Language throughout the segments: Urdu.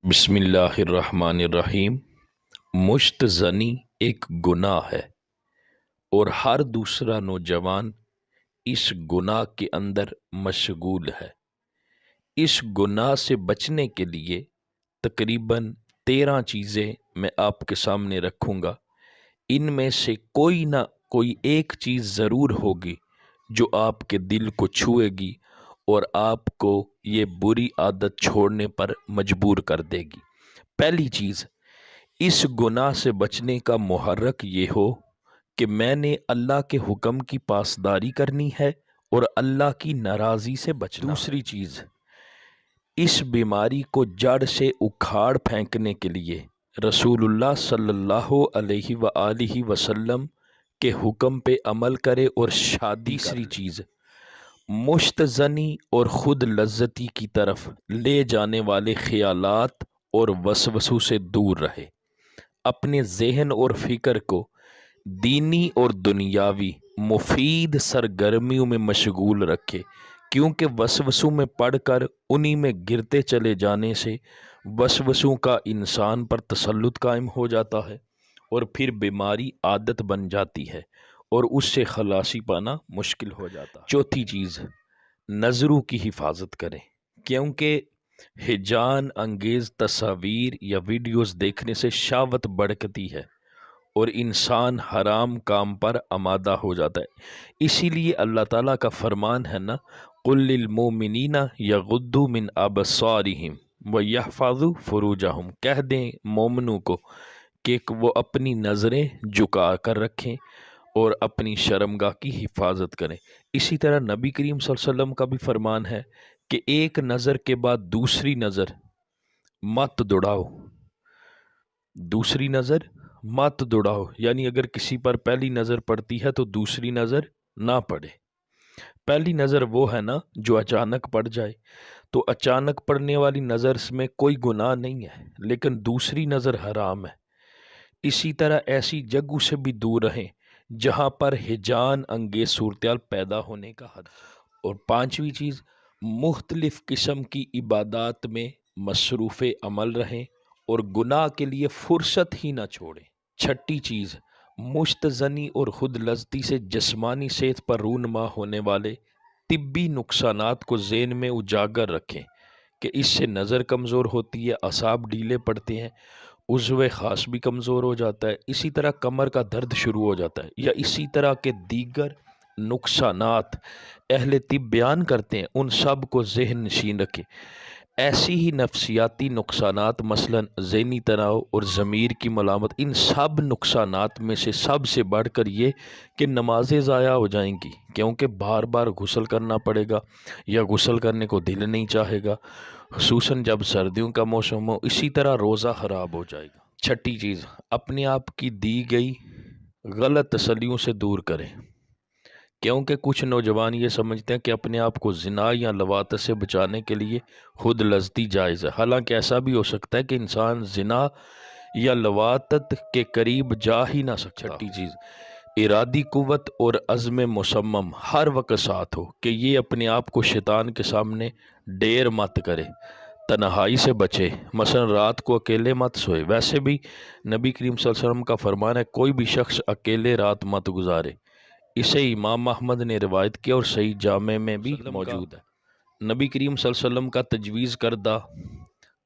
بسم اللہ الرحمن الرحیم۔ مشت زنی ایک گناہ ہے اور ہر دوسرا نوجوان اس گناہ کے اندر مشغول ہے۔ اس گناہ سے بچنے کے لیے تقریباً 13 چیزیں میں آپ کے سامنے رکھوں گا۔ ان میں سے کوئی نہ کوئی ایک چیز ضرور ہوگی جو آپ کے دل کو چھوئے گی اور آپ کو یہ بری عادت چھوڑنے پر مجبور کر دے گی۔ پہلی چیز، اس گناہ سے بچنے کا محرک یہ ہو کہ میں نے اللہ کے حکم کی پاسداری کرنی ہے اور اللہ کی ناراضی سے بچنا۔ دوسری چیز، اس بیماری کو جڑ سے اکھاڑ پھینکنے کے لیے رسول اللہ صلی اللہ علیہ وآلہ وسلم کے حکم پہ عمل کرے اور شادی۔ تیسری چیز، مشت زنی اور خود لذتی کی طرف لے جانے والے خیالات اور وسوسوں سے دور رہے۔ اپنے ذہن اور فکر کو دینی اور دنیاوی مفید سرگرمیوں میں مشغول رکھے، کیونکہ وسوسوں میں پڑھ کر انہی میں گرتے چلے جانے سے وسوسوں کا انسان پر تسلط قائم ہو جاتا ہے اور پھر بیماری عادت بن جاتی ہے اور اس سے خلاصی پانا مشکل ہو جاتا ہے۔ چوتھی چیز، نظروں کی حفاظت کریں، کیونکہ ہیجان انگیز تصاویر یا ویڈیوز دیکھنے سے شہوت بڑھتی ہے اور انسان حرام کام پر آمادہ ہو جاتا ہے۔ اسی لیے اللہ تعالیٰ کا فرمان ہے نا، قُل لِّلْمُؤْمِنِينَ يَغُضُّوا مِنْ أَبْصَارِهِمْ وَيَحْفَظُوا فُرُوجَهُمْ، کہہ دیں مومنوں کو کہ وہ اپنی نظریں جھکا کر رکھیں اور اپنی شرمگاہ کی حفاظت کریں۔ اسی طرح نبی کریم صلی اللہ علیہ وسلم کا بھی فرمان ہے کہ ایک نظر کے بعد دوسری نظر مت دوڑاؤ، دوسری نظر مت دوڑاؤ، یعنی اگر کسی پر پہلی نظر پڑتی ہے تو دوسری نظر نہ پڑے۔ پہلی نظر وہ ہے نا جو اچانک پڑ جائے، تو اچانک پڑنے والی نظر میں کوئی گناہ نہیں ہے، لیکن دوسری نظر حرام ہے۔ اسی طرح ایسی جگہوں سے بھی دور رہیں جہاں پر ہیجان انگیز صورتحال پیدا ہونے کا حد۔ اور پانچویں چیز، مختلف قسم کی عبادات میں مصروف عمل رہیں اور گناہ کے لیے فرصت ہی نہ چھوڑیں۔ چھٹی چیز، مشت زنی اور خود لذتی سے جسمانی صحت پر رونما ہونے والے طبی نقصانات کو ذہن میں اجاگر رکھیں کہ اس سے نظر کمزور ہوتی ہے، اعصاب ڈھیلے پڑتے ہیں، عضو خاص بھی کمزور ہو جاتا ہے، اسی طرح کمر کا درد شروع ہو جاتا ہے، یا اسی طرح کے دیگر نقصانات اہل طب بیان کرتے ہیں، ان سب کو ذہن نشین رکھیں۔ ایسی ہی نفسیاتی نقصانات مثلا ذہنی تناؤ اور ضمیر کی ملامت، ان سب نقصانات میں سے سب سے بڑھ کر یہ کہ نمازیں ضائع ہو جائیں گی، کیونکہ بار بار غسل کرنا پڑے گا یا غسل کرنے کو دل نہیں چاہے گا، خصوصاً جب سردیوں کا موسم ہو۔ اسی طرح روزہ خراب ہو جائے گا۔ چھٹی چیز، اپنے آپ کی دی گئی غلط تسلیوں سے دور کریں، کیونکہ کچھ نوجوان یہ سمجھتے ہیں کہ اپنے آپ کو زنا یا لواطت سے بچانے کے لیے خود لذتی جائز ہے، حالانکہ ایسا بھی ہو سکتا ہے کہ انسان زنا یا لواطت کے قریب جا ہی نہ سکتا۔ چھٹی چیز، ارادی قوت اور عزم مصمم ہر وقت ساتھ ہو کہ یہ اپنے آپ کو شیطان کے سامنے ڈیر مت کرے، تنہائی سے بچے، مثلا رات کو اکیلے مت سوئے۔ ویسے بھی نبی کریم صلی اللہ علیہ وسلم کا فرمان ہے، کوئی بھی شخص اکیلے رات مت گزارے۔ اسے امام احمد نے روایت کیا اور صحیح جامع میں بھی موجود ہے۔ نبی کریم صلی اللہ علیہ وسلم کا تجویز کردہ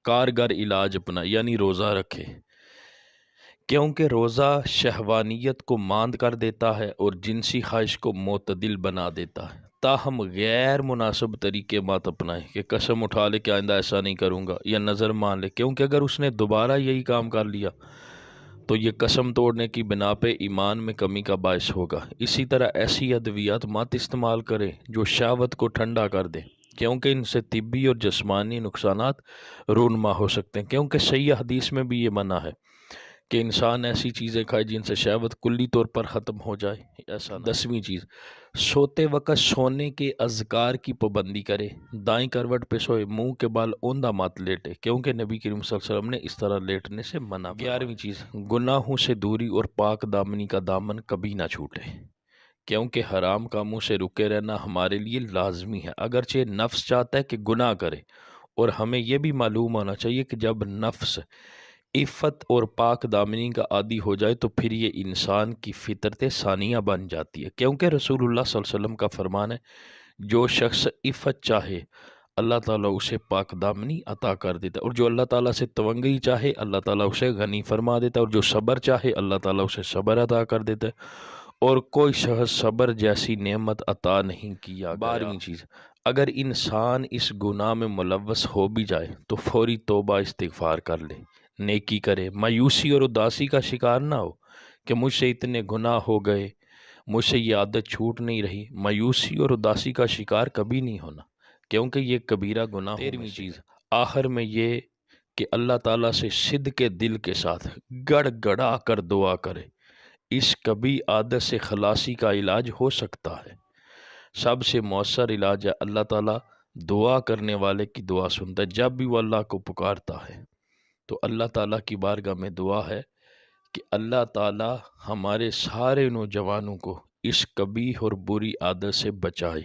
کارگر علاج اپنا، یعنی روزہ رکھے، کیونکہ روزہ شہوانیت کو ماند کر دیتا ہے اور جنسی خواہش کو معتدل بنا دیتا ہے۔ تاہم غیر مناسب طریقے مت اپنائیں کہ قسم اٹھا لے کہ آئندہ ایسا نہیں کروں گا، یا نظر مان لے، کیونکہ اگر اس نے دوبارہ یہی کام کر لیا تو یہ قسم توڑنے کی بنا پہ ایمان میں کمی کا باعث ہوگا۔ اسی طرح ایسی ادویات مت استعمال کریں جو شہوت کو ٹھنڈا کر دیں، کیونکہ ان سے طبی اور جسمانی نقصانات رونما ہو سکتے ہیں، کیونکہ صحیح حدیث میں بھی یہ منع ہے کہ انسان ایسی چیزیں کھائے جن سے شہوت کلی طور پر ختم ہو جائے، ایسا نہ۔ 10ویں چیز، سوتے وقت سونے کے اذکار کی پابندی کرے، دائیں کروٹ پہ سوئے، منہ کے بال اوندا مت لیٹے، کیونکہ نبی کریم صلی اللہ علیہ وسلم نے اس طرح لیٹنے سے منع کیا۔ 11ویں چیز، گناہوں سے دوری اور پاک دامنی کا دامن کبھی نہ چھوٹے، کیونکہ حرام کاموں سے رکے رہنا ہمارے لیے لازمی ہے، اگرچہ نفس چاہتا ہے کہ گناہ کرے اور ہمیں یہ بھی معلوم ہونا چاہیے کہ جب نفس عفت اور پاک دامنی کا عادی ہو جائے تو پھر یہ انسان کی فطرت ثانیہ بن جاتی ہے، کیونکہ رسول اللہ صلی اللہ علیہ وسلم کا فرمان ہے جو شخص عفت چاہے اللہ تعالیٰ اسے پاک دامنی عطا کر دیتا ہے، اور جو اللہ تعالیٰ سے تونگی چاہے اللہ تعالیٰ اسے غنی فرما دیتا ہے، اور جو صبر چاہے اللہ تعالیٰ اسے صبر عطا کر دیتا ہے، اور کوئی شخص صبر جیسی نعمت عطا نہیں کیا گیا۔ 12ویں چیز، اگر انسان اس گناہ میں ملوث ہو بھی جائے تو فوری توبہ استغفار کر لے، نیکی کرے، مایوسی اور اداسی کا شکار نہ ہو کہ مجھ سے اتنے گناہ ہو گئے، مجھ سے یہ عادت چھوٹ نہیں رہی۔ مایوسی اور اداسی کا شکار کبھی نہیں ہونا، کیونکہ یہ کبیرہ گناہ۔ 13ویں چیز، آخر میں یہ کہ اللہ تعالیٰ سے صدق دل کے ساتھ گڑ گڑا کر دعا کرے، اس کبھی عادت سے خلاصی کا علاج ہو سکتا ہے۔ سب سے مؤثر علاج ہے اللہ تعالیٰ دعا کرنے والے کی دعا سنتا ہے۔ جب بھی وہ اللہ کو پکارتا ہے تو اللہ تعالیٰ کی بارگاہ میں دعا ہے کہ اللہ تعالیٰ ہمارے سارے نوجوانوں کو اس قبیح اور بری عادت سے بچائے۔